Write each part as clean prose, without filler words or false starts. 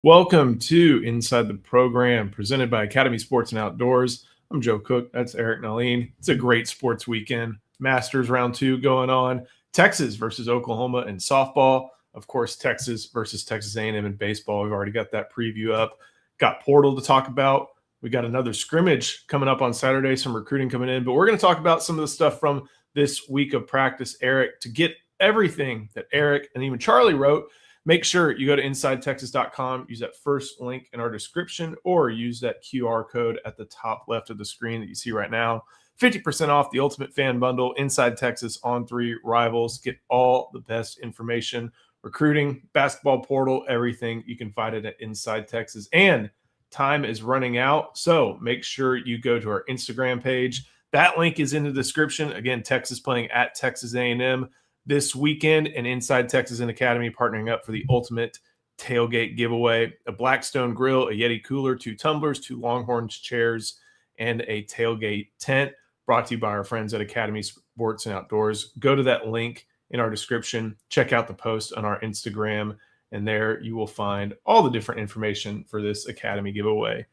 Welcome to Inside the Program, presented by Academy Sports and Outdoors. I'm Joe Cook. That's Eric Naleen. It's a great sports weekend. Masters round 2 going on. Texas versus Oklahoma in softball. Of course, Texas versus Texas A&M in baseball. We've already got that preview up. Got Portal to talk about. We got another scrimmage coming up on Saturday, some recruiting coming in. But we're going to talk about some of the stuff from this week of practice, Eric. To get everything that Eric and even Charlie wrote, make sure you go to InsideTexas.com, use that first link in our description, or use that QR code at the top left of the screen that you see right now. 50% off the Ultimate Fan Bundle, Inside Texas on 3 Rivals. Get all the best information, recruiting, basketball portal, everything. You can find it at Inside Texas. And time is running out, so make sure you go to our Instagram page. That link is in the description. Again, Texas playing at Texas A&M this weekend, and Inside Texas and Academy partnering up for the ultimate tailgate giveaway: a Blackstone grill, a Yeti cooler, 2 tumblers, 2 Longhorns chairs, and a tailgate tent, brought to you by our friends at Academy Sports and Outdoors. Go to that link in our description, check out the post on our Instagram, and there you will find all the different information for this Academy giveaway.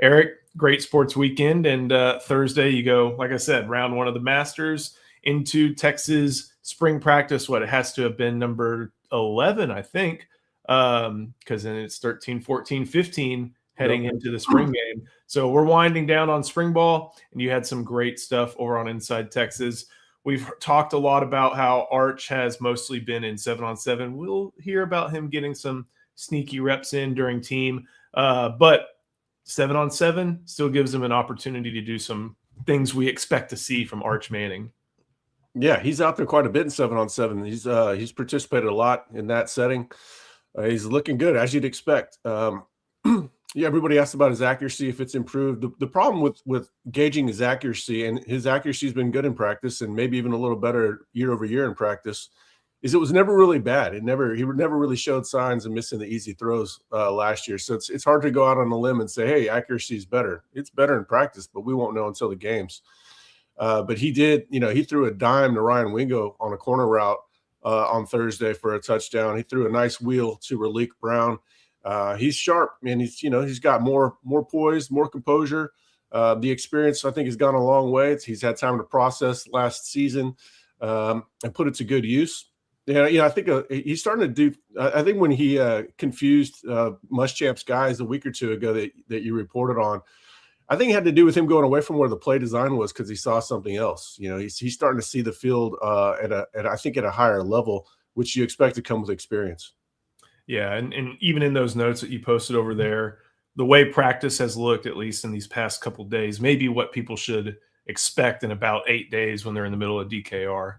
Eric, great sports weekend, and Thursday you go, like I said, round 1 of the Masters into Texas spring practice. It has to have been number 11, I think, because then it's 13, 14, 15 heading into the spring game. So we're winding down on spring ball, and you had some great stuff over on Inside Texas. We've talked a lot about how Arch has mostly been in 7-on-7. We'll hear about him getting some sneaky reps in during team, but 7-on-7 still gives him an opportunity to do some things we expect to see from Arch Manning. Yeah, he's out there quite a bit in 7-on-7. He's participated a lot in that setting. He's looking good, as you'd expect. Yeah, everybody asked about his accuracy, if it's improved. The problem with gauging his accuracy, and his accuracy has been good in practice and maybe even a little better year over year in practice, is it was never really bad. He never really showed signs of missing the easy throws last year. So it's hard to go out on a limb and say, hey, accuracy is better. It's better in practice, but we won't know until the games. But he did, he threw a dime to Ryan Wingo on a corner route on Thursday for a touchdown. He threw a nice wheel to Raleek Brown. He's sharp, man. He's got more poise, more composure. The experience, I think, has gone a long way. He's had time to process last season and put it to good use. I think he's starting to do. I think when he confused Muschamp's guys a week or two ago that you reported on, I think it had to do with him going away from where the play design was, because he saw something else. He's starting to see the field at a higher level, which you expect to come with experience. Yeah, and even in those notes that you posted over there, the way practice has looked, at least in these past couple of days, maybe what people should expect in about 8 days when they're in the middle of DKR.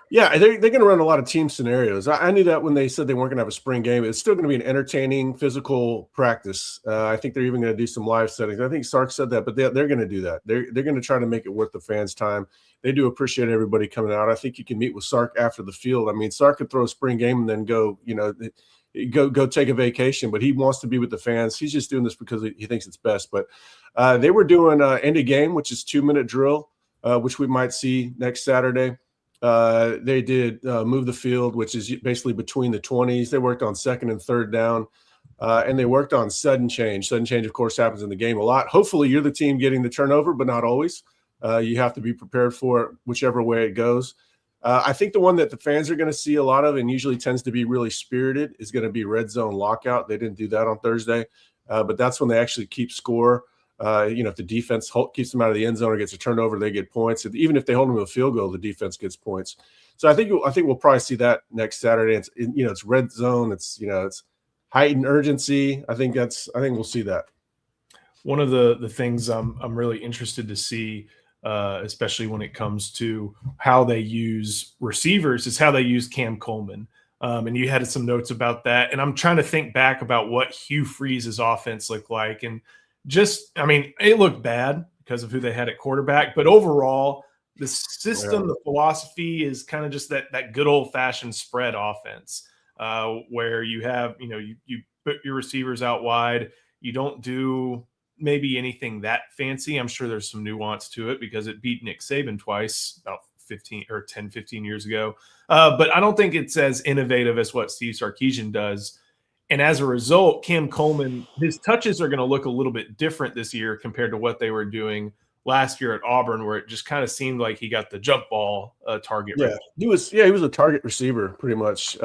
Yeah, they're going to run a lot of team scenarios. I knew that when they said they weren't going to have a spring game. It's still going to be an entertaining, physical practice. I think they're even going to do some live settings. I think Sark said that, but they're going to do that. They're going to try to make it worth the fans' time. They do appreciate everybody coming out. I think you can meet with Sark after the field. I mean, Sark could throw a spring game and then go take a vacation, but he wants to be with the fans. He's just doing this because he thinks it's best. But they were doing end of game, which is 2-minute drill, which we might see next Saturday. They did move the field, which is basically between the 20s. They worked on 2nd and 3rd down, and they worked on sudden change. Sudden change, of course, happens in the game a lot. Hopefully, you're the team getting the turnover, but not always. You have to be prepared for it, whichever way it goes. I think the one that the fans are going to see a lot of, and usually tends to be really spirited, is going to be red zone lockout. They didn't do that on Thursday, but that's when they actually keep score. If the defense keeps them out of the end zone or gets a turnover, they get points. Even if they hold them to a field goal, the defense gets points. So I think we'll probably see that next Saturday. It's red zone. It's heightened urgency. I think we'll see that. One of the things I'm really interested to see, especially when it comes to how they use receivers, is how they use Cam Coleman. And you had some notes about that. And I'm trying to think back about what Hugh Freeze's offense looked like. And it looked bad because of who they had at quarterback. But overall, the system, the philosophy is kind of just that good old-fashioned spread offense where you have, you put your receivers out wide. You don't do maybe anything that fancy. I'm sure there's some nuance to it because it beat Nick Saban twice about 15 years ago. But I don't think it's as innovative as what Steve Sarkisian does. And as a result, Cam Coleman, his touches are going to look a little bit different this year compared to what they were doing last year at Auburn, where it just kind of seemed like he got the jump ball target Yeah, rate. he was a target receiver pretty much.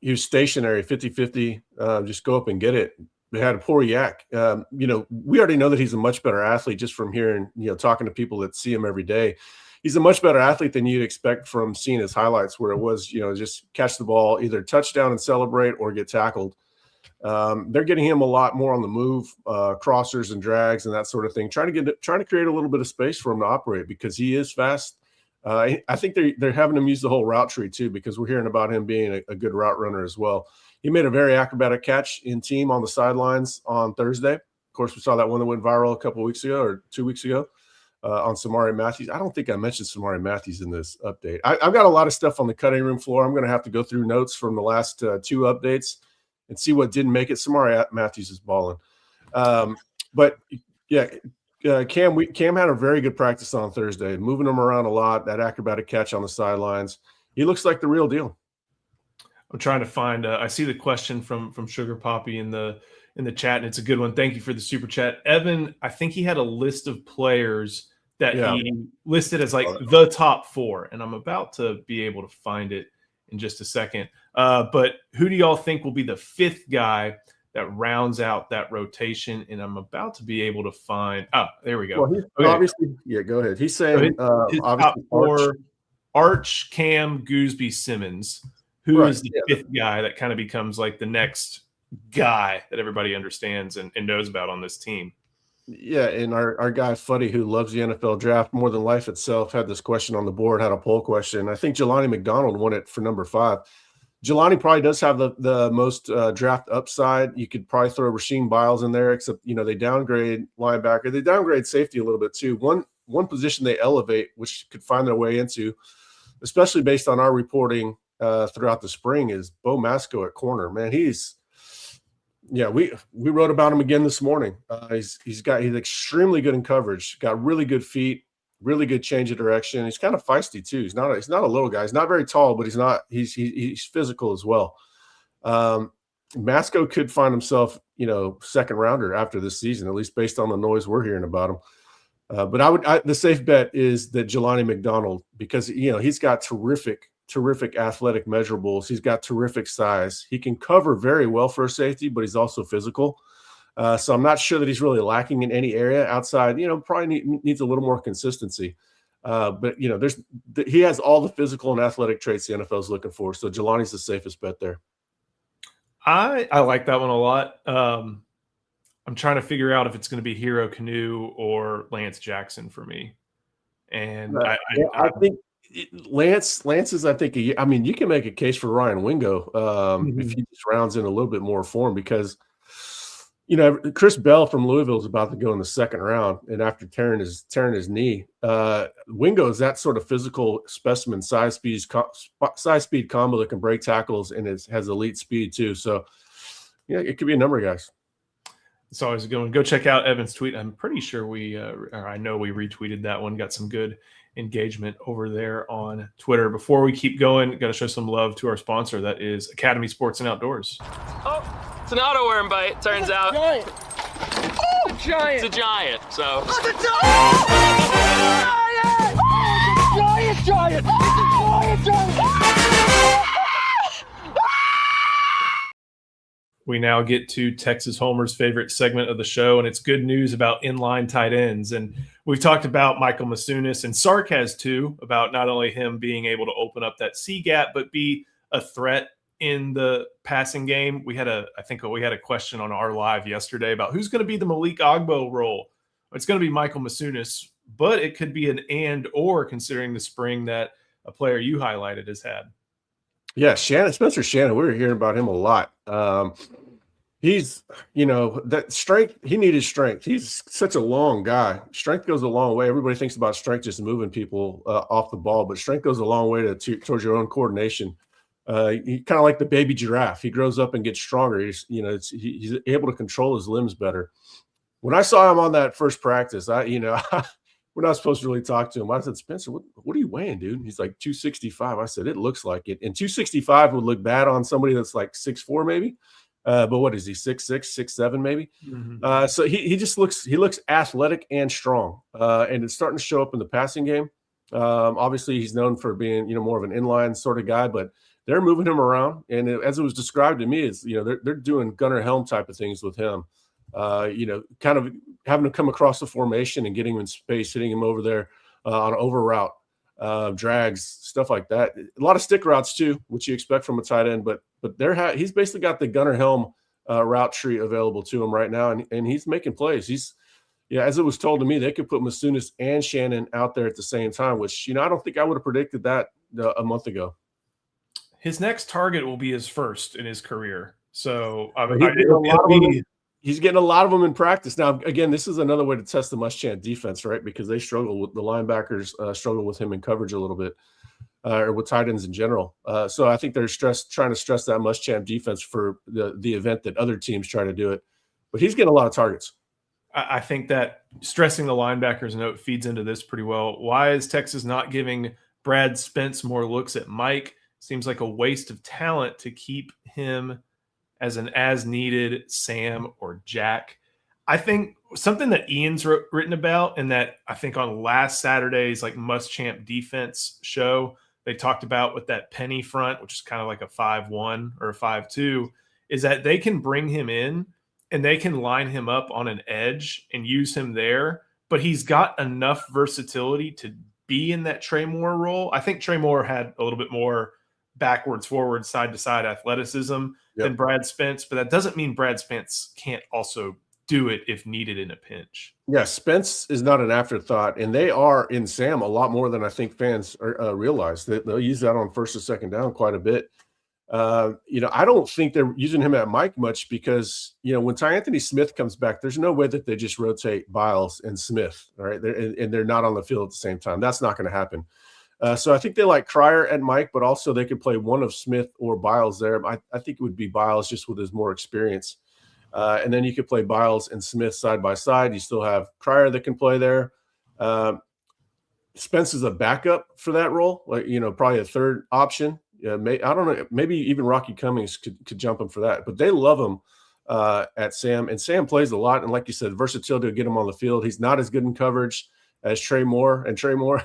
He was stationary 50-50, just go up and get it. They had a poor yak. We already know that he's a much better athlete just from hearing, talking to people that see him every day. He's a much better athlete than you'd expect from seeing his highlights, where it was, just catch the ball, either touchdown and celebrate or get tackled. They're getting him a lot more on the move, crossers and drags and that sort of thing, trying to create a little bit of space for him to operate because he is fast. I think they're having him use the whole route tree too, because we're hearing about him being a good route runner as well. He made a very acrobatic catch in team on the sidelines on Thursday. Of course, we saw that one that went viral a couple of weeks ago or 2 weeks ago on Samari Matthews. I don't think I mentioned Samari Matthews in this update. I've got a lot of stuff on the cutting room floor. I'm going to have to go through notes from the last 2 updates and see what didn't make it. Samari Matthews is balling. But yeah, Cam had a very good practice on Thursday, moving him around a lot, that acrobatic catch on the sidelines. He looks like the real deal. I'm trying to find I see the question from Sugar Poppy in the chat, and it's a good one. Thank you for the super chat. Evan, I think he had a list of players that he listed as like the top 4, and I'm about to be able to find it in just a second. But who do y'all think will be the 5th guy that rounds out that rotation? And I'm about to be able to find there we go. Well, obviously, go ahead. He's saying his top 4, Arch, Cam, Gooseby, Simmons. Who is the 5th guy that kind of becomes like the next guy that everybody understands and knows about on this team? Yeah, and our guy Fuddy, who loves the NFL draft more than life itself, had this question on the board, had a poll question. I think Jelani McDonald won it for number 5. Jelani probably does have the most draft upside. You could probably throw Rasheem Biles in there, except they downgrade linebacker. They downgrade safety a little bit too. One position they elevate, which could find their way into, especially based on our reporting throughout the spring, is Bo Masco at corner. Man, we wrote about him again this morning. He's extremely good in coverage, got really good feet, really good change of direction. He's kind of feisty too. He's not a little guy. He's not very tall, but he's physical as well. Masco could find himself, second rounder after this season, at least based on the noise we're hearing about him. But the safe bet is that Jelani McDonald, because he's got terrific athletic measurables. He's got terrific size. He can cover very well for a safety, but he's also physical. So I'm not sure that he's really lacking in any area outside. Probably needs a little more consistency. But he has all the physical and athletic traits the NFL is looking for. So Jelani's the safest bet there. I like that one a lot. I'm trying to figure out if it's going to be Hero Canoe or Lance Jackson for me. And I think Lance is, I think, you can make a case for Ryan Wingo if he just rounds in a little bit more form, because Chris Bell from Louisville is about to go in the 2nd round, and after tearing his knee, Wingo is that sort of physical specimen, size speed combo that can break tackles and has elite speed too. So it could be a number of guys. It's always a good one. Go check out Evan's tweet. I'm pretty sure I know we retweeted that one. Got some good engagement over there on Twitter. Before we keep going, got to show some love to our sponsor. That is Academy Sports and Outdoors. Oh, it's an auto worm bite, turns out. Giant. Oh, giant. It's a giant, so. Oh, it's a giant! Oh, it's a giant! It's a giant! We now get to Texas Homer's favorite segment of the show, and it's good news about inline tight ends. And we've talked about Michael Masunis, and Sark has too, about not only him being able to open up that C gap, but be a threat in the passing game. I think we had a question on our live yesterday about who's going to be the Malik Agbo role. It's going to be Michael Masunis, but it could be an and/or, considering the spring that a player you highlighted has had. Yeah, Spencer Shannon, we were hearing about him a lot. He's, that strength, he needed strength. He's such a long guy. Strength goes a long way. Everybody thinks about strength just moving people off the ball, but strength goes a long way towards your own coordination. He kind of like the baby giraffe. He grows up and gets stronger. He's able to control his limbs better. When I saw him on that first practice, we're not supposed to really talk to him. I said, Spencer, what are you weighing, dude? He's like 265. I said, it looks like it. And 265 would look bad on somebody that's like 6'4", maybe. But what is he, 6'6", 6'7", maybe? Mm-hmm. So he looks athletic and strong, and it's starting to show up in the passing game. Obviously, he's known for being more of an inline sort of guy, but they're moving him around, and as it was described to me, it's they're doing Gunnar Helm type of things with him. Kind of having to come across the formation and getting him in space, hitting him over there on an over route, drags, stuff like that. A lot of stick routes too, which you expect from a tight end, but he's basically got the Gunnar Helm route tree available to him right now, and he's making plays. As it was told to me, they could put Masunis and Shannon out there at the same time, which I don't think I would have predicted that a month ago. His next target will be his first in his career. So he's getting a lot of them in practice. Now, again, this is another way to test the Muschamp defense, right? Because they struggle with the linebackers, struggle with him in coverage a little bit, or with tight ends in general. So I think they're trying to stress that Muschamp defense for the event that other teams try to do it. But he's getting a lot of targets. I think that stressing the linebackers note feeds into this pretty well. Why is Texas not giving Brad Spence more looks at Mike? Seems like a waste of talent to keep him as an as-needed Sam or Jack. I think something that Ian's written about, and that I think on last Saturday's Muschamp defense show, they talked about with that penny front, which is kind of like a 5-1 or a 5-2, is that they can bring him in and they can line him up on an edge and use him there, but he's got enough versatility to be in that Trey Moore role. I think Trey Moore had a little bit more backwards, forward, side to side athleticism than Brad Spence, but that doesn't mean Brad Spence can't also do it if needed in a pinch. Yeah, Spence is not an afterthought, and they are in Sam a lot more than I think fans realize. They'll use that on first or second down quite a bit. I don't think they're using him at Mike much because, when Ty Anthony Smith comes back, there's no way that they just rotate Biles and Smith, all right? And they're not on the field at the same time. That's not going to happen. So I think they like Cryer at Mike, but also they could play one of Smith or Biles there. I think it would be Biles just with his more experience. And then you could play Biles and Smith side by side. You still have Cryer that can play there. Spence is a backup for that role, probably a third option. I don't know. Maybe even Rocky Cummings could jump him for that. But they love him at Sam. And Sam plays a lot. And like you said, versatility to get him on the field. He's not as good in coverage as Trey Moore. And Trey Moore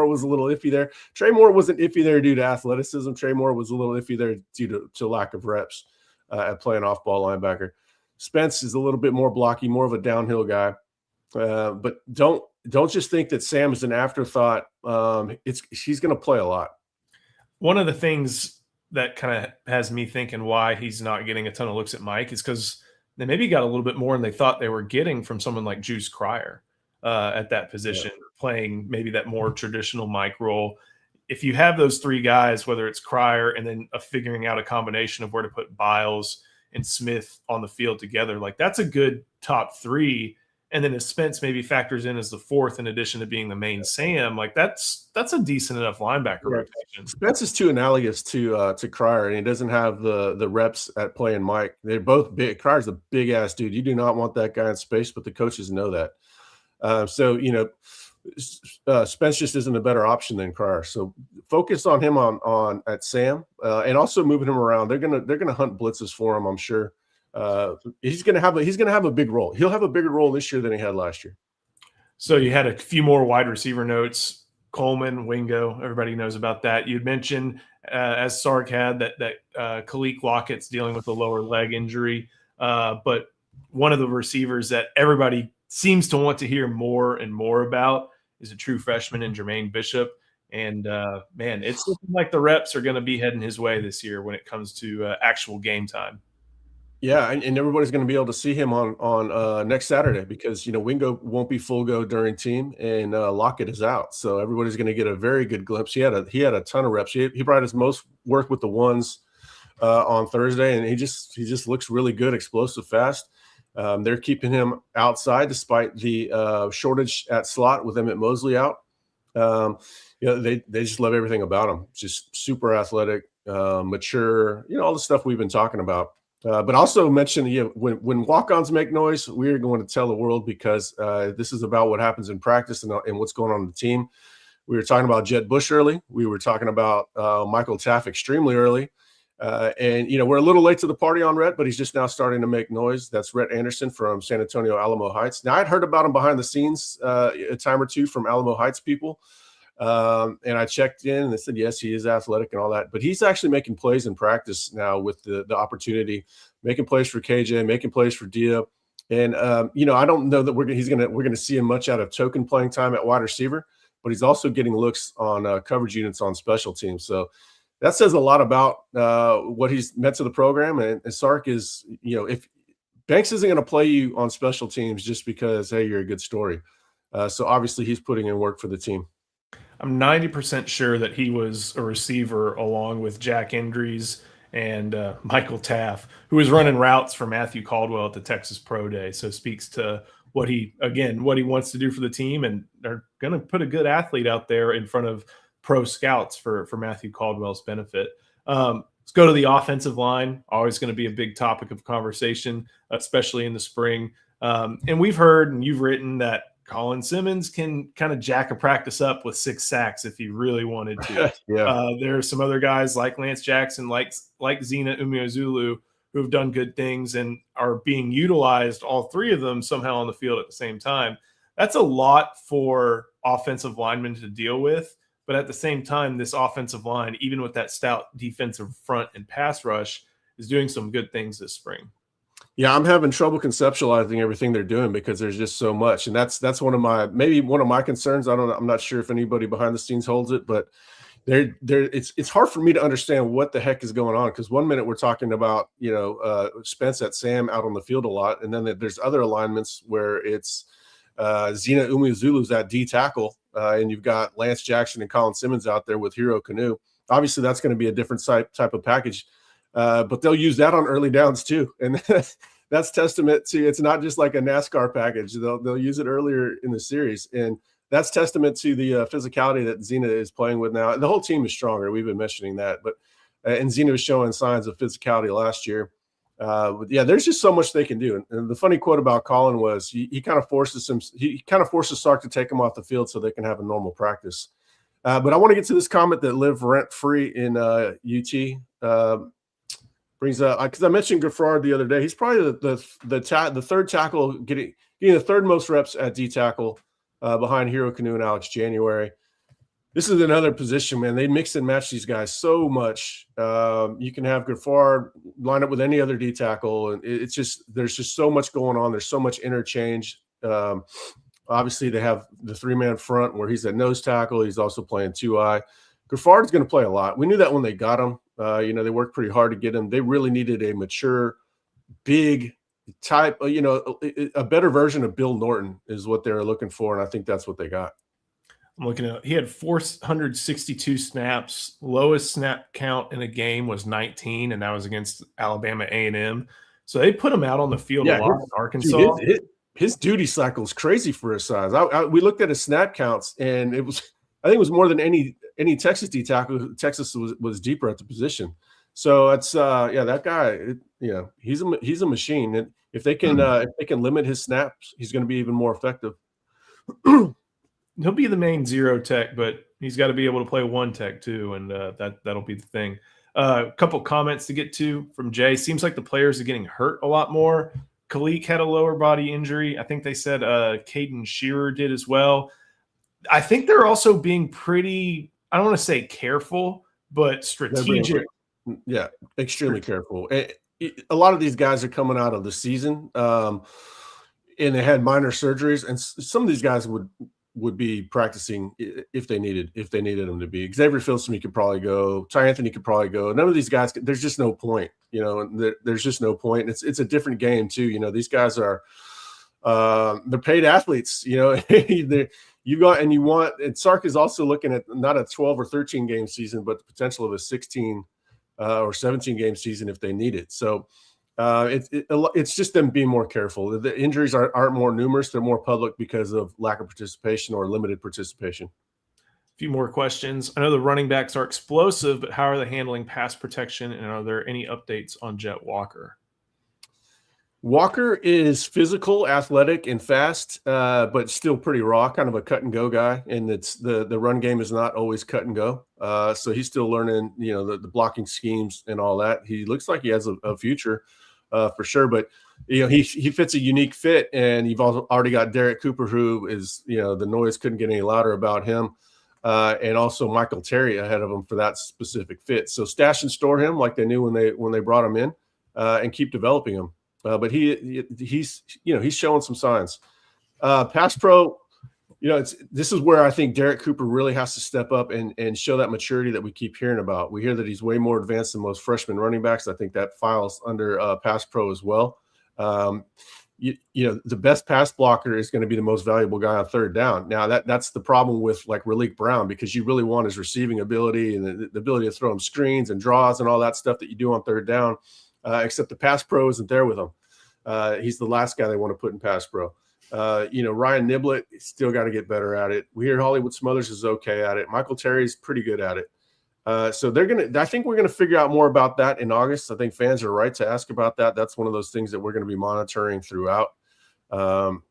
was a little iffy there. Trey Moore wasn't iffy there due to athleticism. Trey Moore was a little iffy there due to lack of reps at playing off-ball linebacker. Spence is a little bit more blocky, more of a downhill guy. But don't just think that Sam is an afterthought. He's going to play a lot. One of the things that kind of has me thinking why he's not getting a ton of looks at Mike is because they maybe got a little bit more than they thought they were getting from someone like Juice Cryer at that position, playing maybe that more traditional Mike role. If you have those three guys, whether it's Cryer and then figuring out a combination of where to put Biles and Smith on the field together, that's a good top three. And then if Spence maybe factors in as the fourth, in addition to being the main Sam, that's a decent enough linebacker rotation. Spence is too analogous to Cryer, and he doesn't have the reps at playing Mike. They're both big. Cryer's a big ass dude. You do not want that guy in space, but the coaches know that. Spence just isn't a better option than Cryer. So focus on him on at Sam, and also moving him around. They're gonna hunt blitzes for him, I'm sure. He's gonna have a big role. He'll have a bigger role this year than he had last year. So you had a few more wide receiver notes. Coleman, Wingo, everybody knows about that. You'd mentioned, as Sark had, that Khalil Lockett's dealing with a lower leg injury. But one of the receivers that everybody seems to want to hear more and more about is a true freshman in Jermaine Bishop. And, man, it's looking like the reps are going to be heading his way this year when it comes to actual game time. Yeah, and everybody's going to be able to see him on next Saturday because, Wingo won't be full go during team and Lockett is out. So everybody's going to get a very good glimpse. He had a ton of reps. He probably his most work with the ones on Thursday, and he just looks really good, explosive, fast. They're keeping him outside despite the shortage at slot with Emmett Mosley out. They just love everything about him. Just super athletic, mature, all the stuff we've been talking about. But also mention, when walk-ons make noise, we're going to tell the world because this is about what happens in practice and what's going on in the team. We were talking about Jett Bush early. We were talking about Michael Taff extremely early. And, we're a little late to the party on Rhett, but he's just now starting to make noise. That's Rhett Anderson from San Antonio, Alamo Heights. Now, I'd heard about him behind the scenes a time or two from Alamo Heights people. And I checked in and they said, yes, he is athletic and all that. But he's actually making plays in practice now with the opportunity, making plays for KJ, making plays for Dia. And, I don't know that we're going to see him much out of token playing time at wide receiver, but he's also getting looks on coverage units on special teams. So that says a lot about what he's meant to the program. And Sark is, if Banks isn't going to play you on special teams just because, hey, you're a good story. So obviously he's putting in work for the team. I'm 90% sure that he was a receiver along with Jack Endries and Michael Taff, who was running routes for Matthew Caldwell at the Texas Pro Day. So speaks to what he wants to do for the team. And they're going to put a good athlete out there in front of pro scouts for Matthew Caldwell's benefit. Let's go to the offensive line. Always going to be a big topic of conversation, especially in the spring. And we've heard and you've written that Colin Simmons can kind of jack a practice up with 6 sacks if he really wanted to. Yeah. There are some other guys like Lance Jackson, like Zina Umeozulu, who have done good things and are being utilized, all 3 of them, somehow on the field at the same time. That's a lot for offensive linemen to deal with. But at the same time, this offensive line, even with that stout defensive front and pass rush, is doing some good things this spring. Yeah, I'm having trouble conceptualizing everything they're doing because there's just so much. And that's one of my concerns. I'm not sure if anybody behind the scenes holds it, but it's hard for me to understand what the heck is going on. Because one minute we're talking about, Spence at Sam out on the field a lot. And then there's other alignments where it's Zina Umeozulu's at D tackle. And you've got Lance Jackson and Colin Simmons out there with Hero Canoe. Obviously, that's going to be a different type of package. But they'll use that on early downs too. And that's testament to it's not just like a NASCAR package. They'll use it earlier in the series. And that's testament to the physicality that Zina is playing with now. And the whole team is stronger. We've been mentioning that. But and Zina was showing signs of physicality last year. But yeah, there's just so much they can do. And the funny quote about Colin was he kind of forces Sark to take him off the field so they can have a normal practice. But I want to get to this comment that lived rent free in UT. Brings up because I mentioned Gaffard the other day. He's probably the third tackle getting the third most reps at D tackle behind Hero Canoe and Alex January. This is another position, man. They mix and match these guys so much. You can have Gaffard line up with any other D tackle, and it's just there's just so much going on. There's so much interchange. Obviously, they have the 3-man front where he's at nose tackle. He's also playing 2-eye. Gaffard's going to play a lot. We knew that when they got him. They worked pretty hard to get him. They really needed a mature, big type, a better version of Bill Norton is what they were looking for, and I think that's what they got. I'm looking at he had 462 snaps. Lowest snap count in a game was 19, and that was against Alabama A&M. So they put him out on the field a lot in Arkansas. Dude, his duty cycle is crazy for his size. We looked at his snap counts, and I think it was more than any Texas D tackle. Texas was deeper at the position. So it's that guy. He's a machine. And if they can limit his snaps, he's going to be even more effective. He'll be the main 0 tech, but he's got to be able to play 1 tech too, and that'll be the thing. A couple comments to get to from Jay. Seems like the players are getting hurt a lot more. Kalik had a lower body injury. I think they said Caden Shearer did as well. I think they're also being pretty, I don't want to say careful, but strategic. Yeah, extremely careful. A lot of these guys are coming out of the season, and they had minor surgeries, and some of these guys would be practicing if they needed them to be. Xavier Filson could probably go. Ty Anthony could probably go. None of these guys. There's just no point. There's just no point. It's a different game too. These guys are they're paid athletes. You got and you want. And Sark is also looking at not a 12 or 13 game season, but the potential of a 16 or 17 game season if they need it. So. It's just them being more careful. The injuries aren't more numerous; they're more public because of lack of participation or limited participation. A few more questions. I know the running backs are explosive, but how are they handling pass protection? And are there any updates on Jet Walker? Walker is physical, athletic, and fast, but still pretty raw, kind of a cut and go guy. And it's the run game is not always cut and go. So he's still learning, the blocking schemes and all that. He looks like he has a future for sure. But, he fits a unique fit. And you've already got Derek Cooper, who is, the noise couldn't get any louder about him. And also Michael Terry ahead of him for that specific fit. So stash and store him like they knew when they brought him in, and keep developing him. But he's showing some signs. Pass pro, this is where I think Derek Cooper really has to step up and show that maturity that we keep hearing about. We hear that he's way more advanced than most freshman running backs. I think that files under pass pro as well. The best pass blocker is going to be the most valuable guy on third down. Now that's the problem with like Raleek Brown, because you really want his receiving ability and the ability to throw him screens and draws and all that stuff that you do on third down. Except the pass pro isn't there with him. He's the last guy they want to put in pass pro. Ryan Niblett still got to get better at it. We hear Hollywood Smothers is okay at it. Michael Terry's pretty good at it. So I think we're going to figure out more about that in August. I think fans are right to ask about that. That's one of those things that we're going to be monitoring throughout,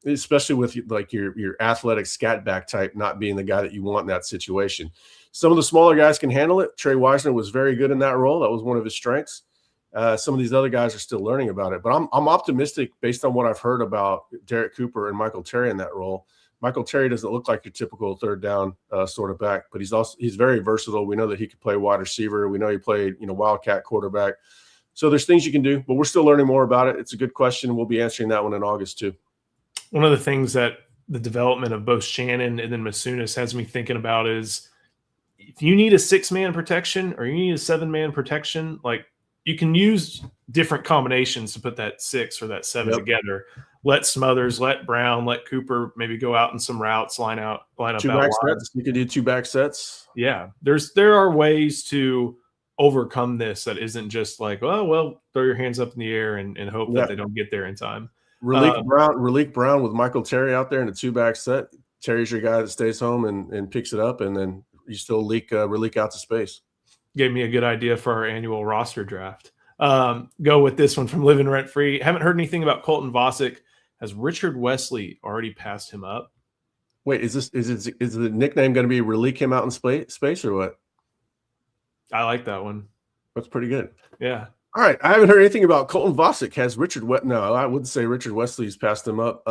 especially with like your athletic scat back type not being the guy that you want in that situation. Some of the smaller guys can handle it. Trey Wisner was very good in that role. That was one of his strengths. Some of these other guys are still learning about it, but I'm optimistic based on what I've heard about Derek Cooper and Michael Terry in that role. Michael Terry doesn't look like your typical third down sort of back, but he's very versatile. We know that he could play wide receiver. We know he played, wildcat quarterback. So there's things you can do, but we're still learning more about it. It's a good question. We'll be answering that one in August too. One of the things that the development of both Shannon and then Masunis has me thinking about is if you need a 6-man protection or you need a 7-man protection, like, you can use different combinations to put that 6 or that 7 together. Let Smothers, let Brown, let Cooper maybe go out in some routes, line up. Two back sets. You could do 2 back sets. Yeah, there are ways to overcome this that isn't just like, oh well, throw your hands up in the air and hope that they don't get there in time. Raleek Brown with Michael Terry out there in a 2-back set. Terry's your guy that stays home and picks it up, and then you still Raleek out to space. Gave me a good idea for our annual roster draft. Go with this one from Living Rent Free. Haven't heard anything about Colton Vosick. Has Richard Wesley already passed him up? Wait, is the nickname going to be Raleek him out in space or what? I like that one. That's pretty good. Yeah. All right. I haven't heard anything about Colton Vosick. Has no, I wouldn't say Richard Wesley's passed him up.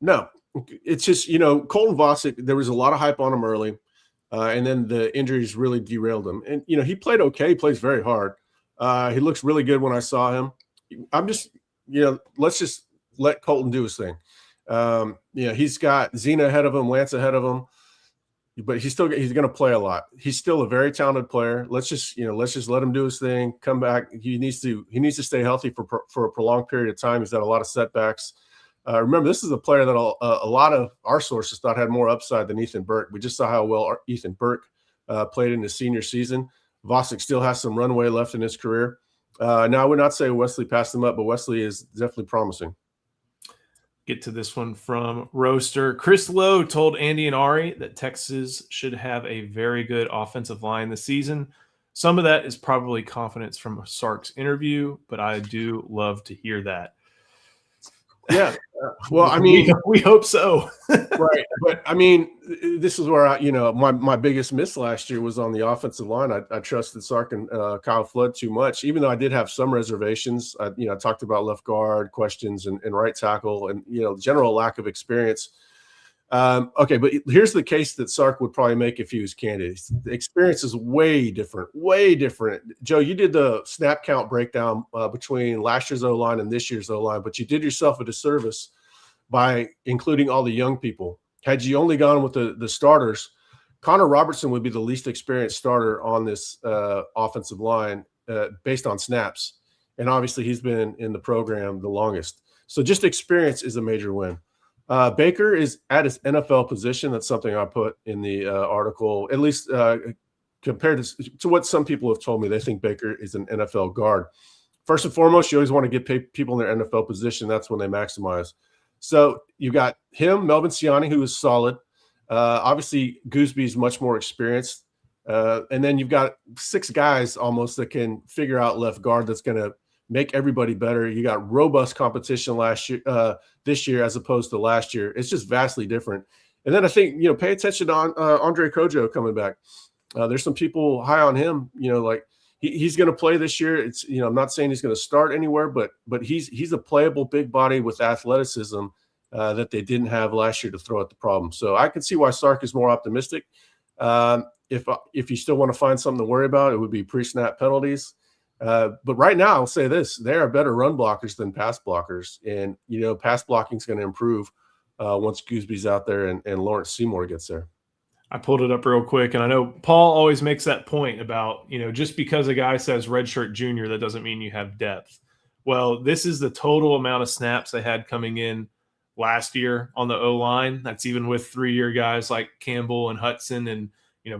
No, it's just, Colton Vosick, there was a lot of hype on him early. And then the injuries really derailed him. And, he played okay. He plays very hard. He looks really good when I saw him. I'm just, let's just let Colton do his thing. He's got Zena ahead of him, Lance ahead of him, but he's going to play a lot. He's still a very talented player. Let's just let him do his thing, come back. He needs to stay healthy for a prolonged period of time. He's had a lot of setbacks. Remember, this is a player that a lot of our sources thought had more upside than Ethan Burke. We just saw how well Ethan Burke played in his senior season. Vosick still has some runway left in his career. Now, I would not say Wesley passed him up, but Wesley is definitely promising. Get to this one from Roaster. Chris Lowe told Andy and Ari that Texas should have a very good offensive line this season. Some of that is probably confidence from Sark's interview, but I do love to hear that. Yeah. Well, I mean, we hope so. Right. But I mean, this is where my biggest miss last year was on the offensive line. I trusted Sark and Kyle Flood too much, even though I did have some reservations. I talked about left guard questions and right tackle and, general lack of experience. Okay. But here's the case that Sark would probably make if he was candid. The experience is way different. Joe, you did the snap count breakdown between last year's O-line and this year's O-line, but you did yourself a disservice by including all the young people. Had you only gone with the starters, Connor Robertson would be the least experienced starter on this offensive line based on snaps. And obviously he's been in the program the longest. So just experience is a major win. Baker is at his NFL position. That's something I put in the article, at least compared to what some people have told me. They think Baker is an NFL guard. First and foremost, you always want to get people in their NFL position. That's when they maximize. So you got him, Melvin Siani, who is solid. Obviously, Goosby's much more experienced. And then you've got 6 guys almost that can figure out left guard that's going to make everybody better. You got robust competition this year as opposed to last year. It's just vastly different. And then I think, pay attention to Andre Kojo coming back. There's some people high on him, like he's going to play this year. It's, I'm not saying he's going to start anywhere, but he's a playable big body with athleticism that they didn't have last year to throw at the problem. So I can see why Sark is more optimistic. If you still want to find something to worry about, it would be pre-snap penalties. But right now, I'll say this: they are better run blockers than pass blockers, and pass blocking is going to improve once Goosby's out there and Lawrence Seymour gets there. I pulled it up real quick, and I know Paul always makes that point about, just because a guy says redshirt junior, that doesn't mean you have depth. Well, this is the total amount of snaps they had coming in last year on the O-line. That's even with 3-year guys like Campbell and Hudson and,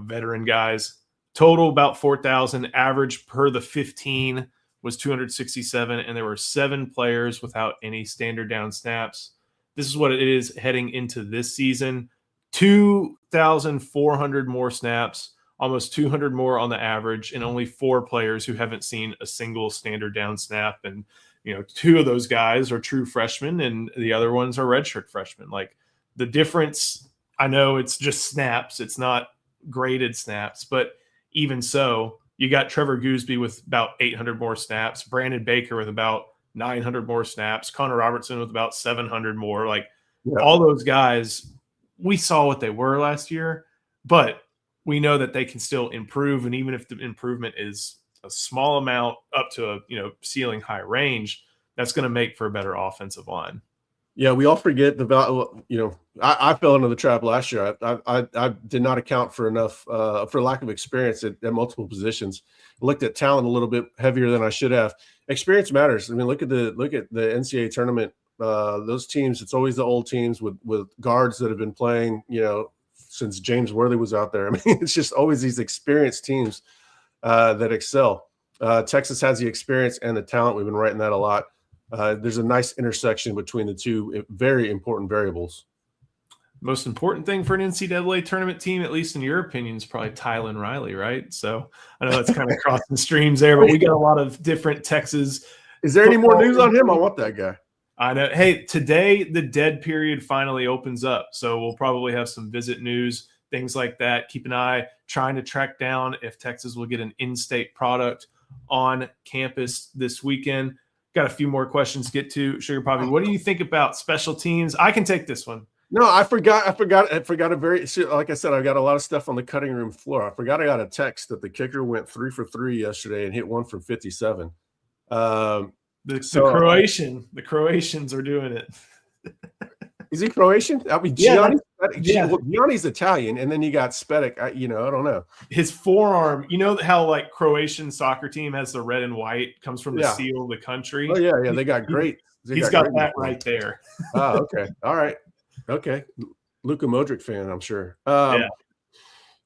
veteran guys. Total about 4,000. Average per the 15 was 267, and there were 7 players without any standard down snaps. This is what it is heading into this season. 2,400 more snaps, almost 200 more on the average, and only 4 players who haven't seen a single standard down snap. And, 2 of those guys are true freshmen, and the other ones are redshirt freshmen. Like, the difference, I know it's just snaps. It's not graded snaps, but even so, you got Trevor Goosby with about 800 more snaps, Brandon Baker with about 900 more snaps, Connor Robertson with about 700 more. Like, all those guys, we saw what they were last year, but we know that they can still improve. And even if the improvement is a small amount up to a, ceiling high range, that's going to make for a better offensive line. Yeah, we all forget the value. I fell into the trap last year. I did not account for enough for lack of experience at multiple positions. I looked at talent a little bit heavier than I should have. Experience matters. I mean, look at the NCAA tournament. Those teams, it's always the old teams with guards that have been playing, since James Worthy was out there. I mean, it's just always these experienced teams that excel. Texas has the experience and the talent. We've been writing that a lot. There's a nice intersection between the two very important variables. Most important thing for an NCAA tournament team, at least in your opinion, is probably Tylen Riley, right? So I know that's kind of crossing streams there, but we got a lot of different Texas. Is there any more news on him? I want that guy. I know. Hey, today the dead period finally opens up, so we'll probably have some visit news, things like that. Keep an eye, trying to track down if Texas will get an in-state product on campus this weekend. Got a few more questions to get to. Sugar Poppy, what do you think about special teams? I can take this one. No, I forgot a very, like I said, I've got a lot of stuff on the cutting room floor. I forgot I got a text that the kicker went 3 for 3 yesterday and hit 1 from 57. The Croatians are doing it. Is he Croatian? I mean, Gianni's Italian, and then you got Spedic. I don't know. His forearm, how like Croatian soccer team has the red and white, comes from the seal of the country. Oh yeah, they got great. He's got that right there. Oh, okay, all right, okay. Luka Modric fan, I'm sure.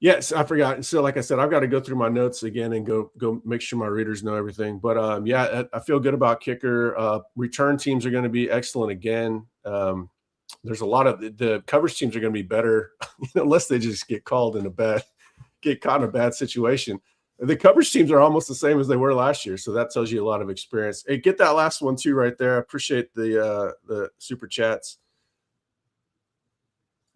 Yes, I forgot. So, like I said, I've got to go through my notes again and go make sure my readers know everything. But I feel good about kicker. Return teams are going to be excellent again. There's a lot of the coverage teams are going to be better unless they just get caught in a bad situation. The coverage teams are almost the same as they were last year, so that tells you a lot of experience. Hey, get that last one too right there. I appreciate the super chats.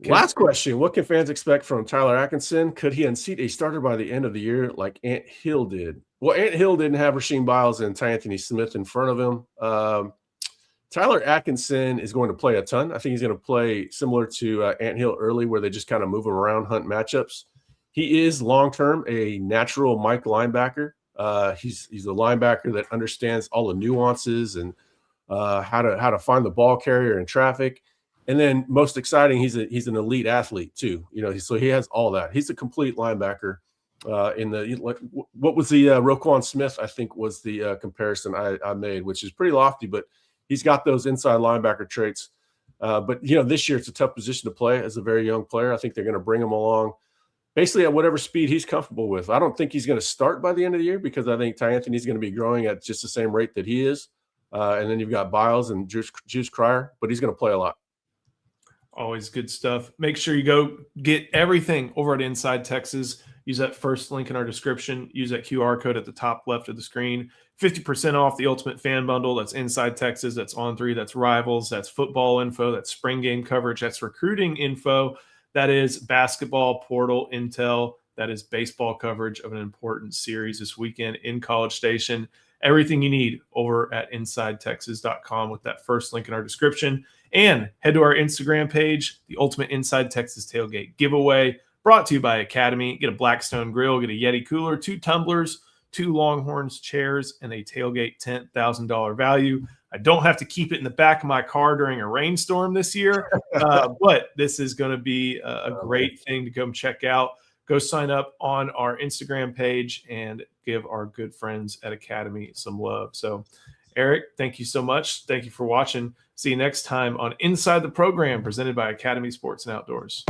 Okay. Last question. What can fans expect from Tyler Atkinson? Could he unseat a starter by the end of the year like Ant Hill did? Well, Ant Hill didn't have Rasheem Biles and Anthony Smith in front of him. Tyler Atkinson is going to play a ton. I think he's going to play similar to Ant Hill early, where they just kind of move him around, hunt matchups. He is long-term a natural Mike linebacker. He's a linebacker that understands all the nuances and how to find the ball carrier in traffic. And then most exciting, he's an elite athlete too. So he has all that. He's a complete linebacker. What was the Roquan Smith? I think was the comparison I made, which is pretty lofty, but he's got those inside linebacker traits. But this year it's a tough position to play as a very young player. I think they're going to bring him along basically at whatever speed he's comfortable with. I don't think he's going to start by the end of the year because I think Ty Anthony's going to be growing at just the same rate that he is. And then you've got Biles and Juice Cryer, but he's going to play a lot. Always good stuff. Make sure you go get everything over at Inside Texas. Use that first link in our description. Use that QR code at the top left of the screen. 50% off the Ultimate Fan Bundle. That's Inside Texas. That's On3. That's Rivals. That's football info. That's spring game coverage. That's recruiting info. That is basketball portal intel. That is baseball coverage of an important series this weekend in College Station. Everything you need over at InsideTexas.com with that first link in our description. And head to our Instagram page, the Ultimate Inside Texas Tailgate Giveaway, brought to you by Academy. Get a Blackstone grill, get a Yeti cooler, 2 tumblers, 2 Longhorns chairs, and a tailgate tent, $1,000 value. I don't have to keep it in the back of my car during a rainstorm this year, but this is going to be a great thing to come check out. Go sign up on our Instagram page and give our good friends at Academy some love. So, Eric, thank you so much. Thank you for watching. See you next time on Inside the Program, presented by Academy Sports and Outdoors.